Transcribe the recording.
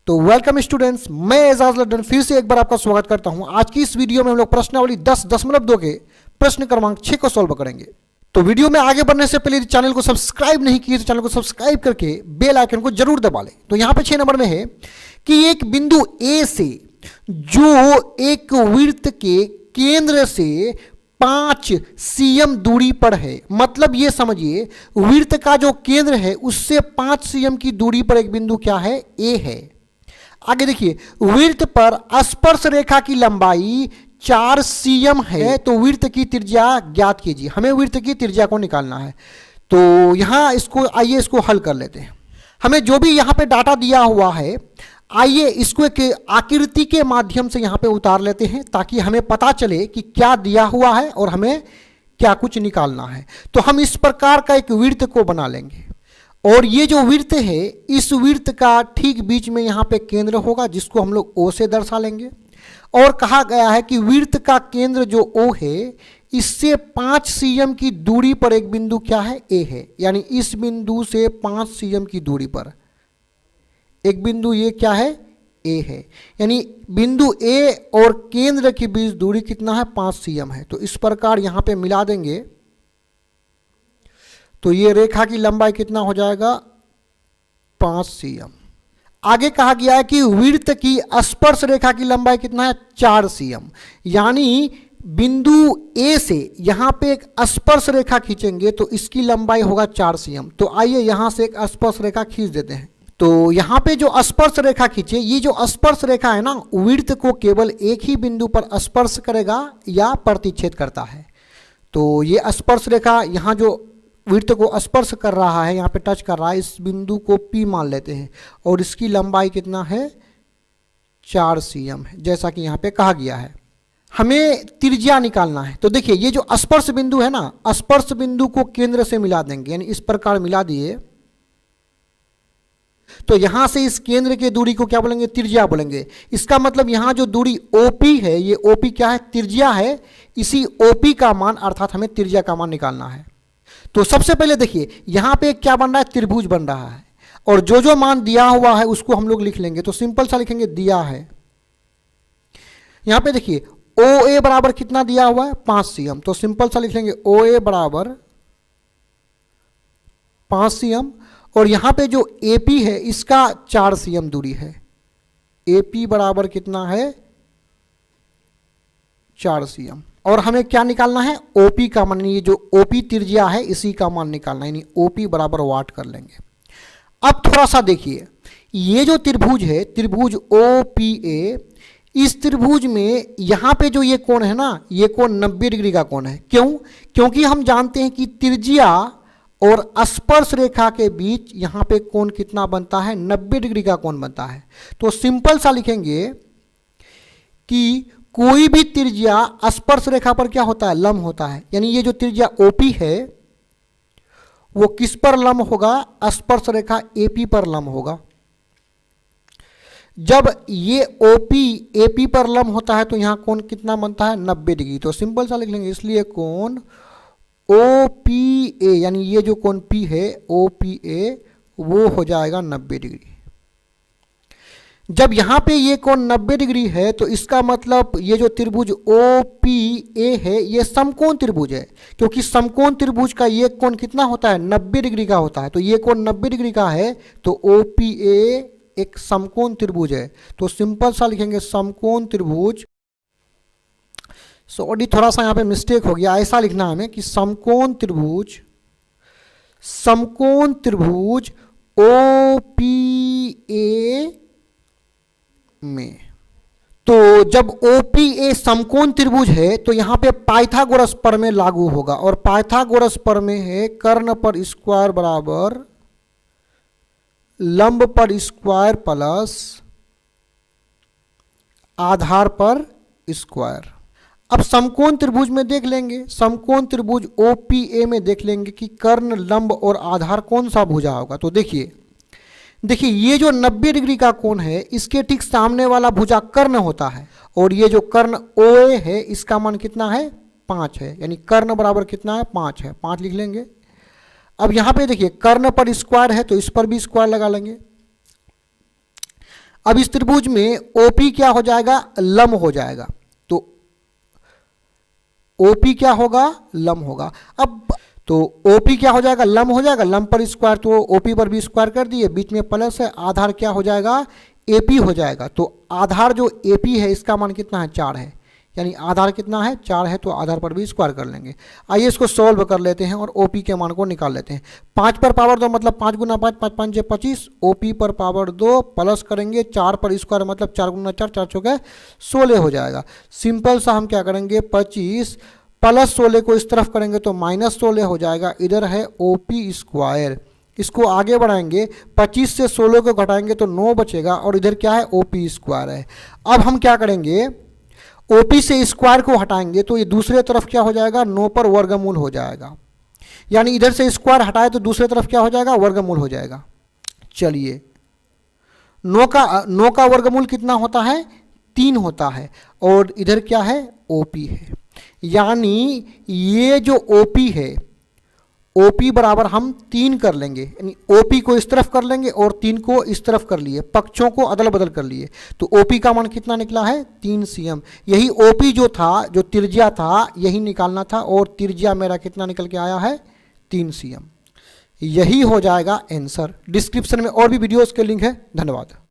तो welcome students, मैं एजाज लड्डन फिर से एक बार आपका स्वागत करता हूं। आज की इस वीडियो में हम लोग प्रश्नावली 10.2 के प्रश्न क्रमांक 6 को सॉल्व करेंगे। तो वीडियो में आगे बढ़ने से पहले यदि चैनल को सब्सक्राइब नहीं किए तो चैनल को सब्सक्राइब करके बेल आइकन को जरूर दबा लें। तो यहां पे 6 नंबर में है कि एक बिंदु ए से जो एक वृत्त के केंद्र से 5 cm दूरी पर है, मतलब ये समझिए वृत्त का जो केंद्र है उससे 5 cm की दूरी पर एक बिंदु क्या है, ए है। आगे देखिए, वृत्त पर स्पर्श रेखा की लंबाई 4 cm है, तो वृत्त की त्रिज्या ज्ञात कीजिए। हमें वृत्त की त्रिज्या को निकालना है। तो यहां इसको आइए इसको हल कर लेते हैं। हमें जो भी यहां पे डाटा दिया हुआ है, आइए इसको एक आकृति के माध्यम से यहां पे उतार लेते हैं ताकि हमें पता चले कि क्या दिया हुआ है और हमें क्या कुछ निकालना है। तो हम इस प्रकार का एक वृत्त को बना लेंगे और ये जो वृत्त है, इस वृत्त का ठीक बीच में यहां पे केंद्र होगा जिसको हम लोग O से दर्शा लेंगे। और कहा गया है कि वृत्त का केंद्र जो O है, इससे 5 cm की दूरी पर एक बिंदु क्या है, A है। यानी इस बिंदु से 5 cm की दूरी पर एक बिंदु ये क्या है, A है। यानी बिंदु A और केंद्र के बीच दूरी कितना है, 5 cm है। तो इस प्रकार यहां पे मिला देंगे तो ये रेखा की लंबाई कितना हो जाएगा, 5 cm। आगे कहा गया है कि वृत्त की स्पर्श रेखा की लंबाई कितना है, 4 cm। यानी बिंदु A से यहां पे एक स्पर्श रेखा खींचेंगे तो इसकी लंबाई होगा 4 cm। तो आइए यहां से एक स्पर्श रेखा खींच देते हैं। तो यहां पे जो स्पर्श रेखा खींचे, ये जो स्पर्श रेखा है ना, वृत्त को केवल एक ही बिंदु पर स्पर्श करेगा या प्रतिच्छेद करता है। तो ये स्पर्श रेखा यहां जो वृत्त को स्पर्श कर रहा है, यहाँ पे टच कर रहा है, इस बिंदु को P मान लेते हैं और इसकी लंबाई कितना है, 4 cm है, जैसा कि यहाँ पे कहा गया है। हमें त्रिज्या निकालना है। तो देखिए, ये जो स्पर्श बिंदु है ना, स्पर्श बिंदु को केंद्र से मिला देंगे, यानी इस प्रकार मिला दिए तो यहां से इस केंद्र के दूरी को क्या बोलेंगे, त्रिज्या बोलेंगे। इसका मतलब यहां जो दूरी OP है, ये OP क्या है, त्रिज्या है। इसी OP का मान अर्थात हमें त्रिज्या का मान निकालना है। तो सबसे पहले देखिए, यहां पे क्या बन रहा है, त्रिभुज बन रहा है और जो जो मान दिया हुआ है उसको हम लोग लिख लेंगे। तो सिंपल सा लिखेंगे, दिया है। यहां पे देखिए OA बराबर कितना दिया हुआ है, 5 cm। तो सिंपल सा लिख लेंगे OA बराबर 5 cm और यहां पे जो AP है इसका 4 cm दूरी है। AP बराबर कितना है, 4 cm। और हमें क्या निकालना है, OP का मान। ये जो OP त्रिज्या है इसी का मान निकालना है, यानी OP बराबर वाट कर लेंगे। अब थोड़ा सा देखिए, ये जो त्रिभुज है, त्रिभुज OPA, इस त्रिभुज में यहां पे जो ये कोण है ना, ये कोण 90 डिग्री का कोण है। क्यों? क्योंकि हम जानते हैं कि त्रिज्या और स्पर्श रेखा के बीच यहां पे कोण कितना बनता है, 90 डिग्री का कोण बनता है। तो सिंपल सा लिखेंगे कि कोई भी त्रिज्या स्पर्श रेखा पर क्या होता है, लंब होता है। यानी ये जो त्रिज्या OP है वो किस पर लंब होगा, स्पर्श रेखा AP पर लंब होगा। जब ये OP AP पर लंब होता है तो यहां कोण कितना बनता है, 90 डिग्री। तो सिंपल सा लिख लेंगे, इसलिए कोण OPA, यानी ये जो कोण P है OPA, वो हो जाएगा 90 डिग्री। जब यहां पे ये कोण 90 डिग्री है तो इसका मतलब ये जो त्रिभुज OPA है ये समकोण त्रिभुज है, क्योंकि समकोण त्रिभुज का ये कोण कितना होता है, 90 डिग्री का होता है। तो ये कोण 90 डिग्री का है तो OPA एक समकोण त्रिभुज है। तो सिंपल सा लिखेंगे समकोण त्रिभुज। सॉरी, थोड़ा सा यहां पे मिस्टेक हो गया, ऐसा लिखना है हमें कि समकोण त्रिभुज OPA में। तो जब OPA समकोण त्रिभुज है तो यहां पे पाइथागोरस प्रमेय लागू होगा और पाइथागोरस प्रमेय है कर्ण पर स्क्वायर बराबर लंब पर स्क्वायर प्लस आधार पर स्क्वायर। अब समकोण त्रिभुज में देख लेंगे, समकोण त्रिभुज OPA में देख लेंगे कि कर्ण, लंब और आधार कौन सा भुजा होगा। तो देखिए ये जो 90 डिग्री का कोण है इसके ठीक सामने वाला भुजा कर्ण होता है और ये जो कर्ण OA है इसका मान कितना है, 5 है। यानी कर्ण बराबर कितना है, 5 है। 5 लिख लेंगे। अब यहां पे देखिए कर्ण पर स्क्वायर है तो इस पर भी स्क्वायर लगा लेंगे। अब इस त्रिभुज में ओपी क्या हो जाएगा, लंब हो जाएगा। तो ओपी क्या होगा, लंब होगा। अब तो ओपी क्या हो जाएगा, लंब हो जाएगा, लंब पर स्क्वायर तो ओपी पर भी स्क्वायर कर दिए, बीच में प्लस है, आधार क्या हो जाएगा, एपी हो जाएगा। तो आधार जो एपी है इसका मान कितना है, 4 है, यानी आधार कितना है, 4 है, तो आधार पर भी स्क्वायर कर लेंगे। आइए इसको सॉल्व कर लेते हैं और ओपी के मान को निकाल लेते हैं। 5 पर पावर 2 मतलब 5 गुना 5, 5 5 25, ओपी पर पावर 2 प्लस करेंगे 4 पर स्क्वायर मतलब 4 गुना 4, 4 चौके 16 हो जाएगा। सिंपल सा हम क्या करेंगे, 25 प्लस 16 को इस तरफ करेंगे तो माइनस 16 हो जाएगा। इधर है ओपी स्क्वायर, इसको आगे बढ़ाएंगे, 25 से 16 को घटाएंगे तो 9 बचेगा, और इधर क्या है, ओपी स्क्वायर है। अब हम क्या करेंगे, ओपी से स्क्वायर को हटाएंगे तो ये दूसरे तरफ क्या हो जाएगा, 9 पर वर्गमूल हो जाएगा, यानी इधर से स्क्वायर हटाए तो दूसरे तरफ क्या हो जाएगा, वर्गमूल हो जाएगा। चलिए 9 का वर्गमूल कितना होता है, 3 होता है, और इधर क्या है, ओपी है, यानी ये जो ओपी है, ओपी बराबर हम 3 कर लेंगे, यानी ओपी को इस तरफ कर लेंगे और 3 को इस तरफ कर लिए, पक्षों को अदल बदल कर लिए, तो ओपी का मान कितना निकला है, 3 cm। यही ओपी जो था, जो त्रिज्या था, यही निकालना था, और त्रिज्या मेरा कितना निकल के आया है, 3 cm। यही हो जाएगा आंसर। डिस्क्रिप्शन में और भी वीडियोस के लिंक है। धन्यवाद।